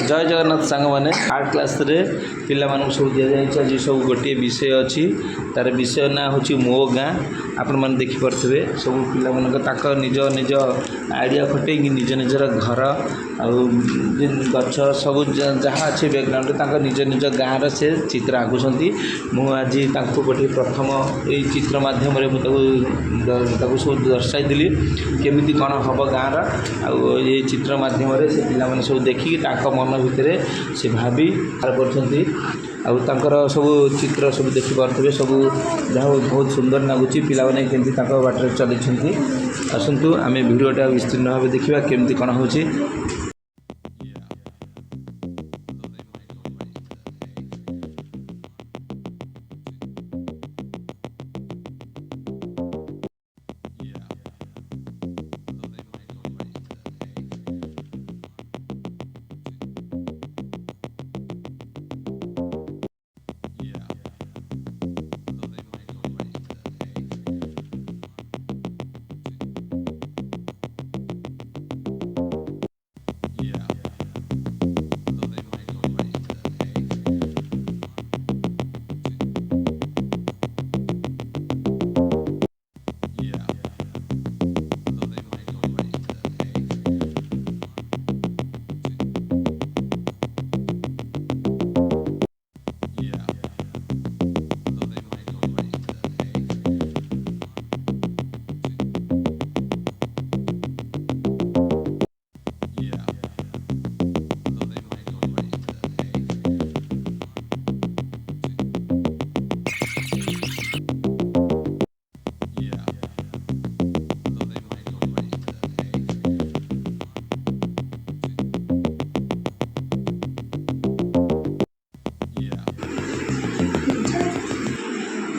जय जगन्नाथ सांग मैंने आर्ट क्लास रे पिला मानक सब दि जाए आज सब गोटे विषय अच्छी तार विषय ना हूँ मो गाँ आपण मैंने देखिपे सब पिला निज निज आइडिया खटे निज निजर घर गछ सब जहाँ अच्छे बैकग्राउंड निज निज गाँव से चित्र आँकुंट मुझे गोटे प्रथम ये चित्र मध्यम सब दर्शाई केमी कौन हम गाँव ये चित्र मध्यम से पिला सब देखिकी मन भितर से भाभी कर सब चित्र सब देखिपे सब जहाँ बहुत सुंदर लगुच पाने केमती बाटर चलती आसतु आम भिडियोटा विस्तीर्ण भाव देखा केमती कौन हो।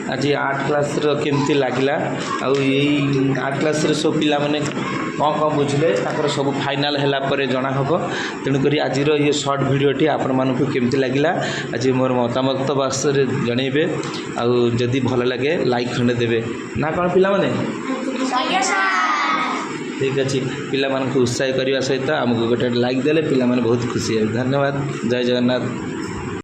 आज आर्ट क्लास केमती लगला आर्ट क्लास सब पिला माने कौन कौन बुझले सब फाइनाल है जना हम तेणुक आज ये सर्ट भिडटी आपण मानक केमती लगला आज मोर मतामत बस जनइबे आदि भल लगे लाइक खंडे देवे ना कौन पिला माने ठीक अच्छे पिला उत्साह करने सहित आमको गोटे लाइक देले पिला माने बहुत खुशी है। धन्यवाद। जय जगन्नाथ।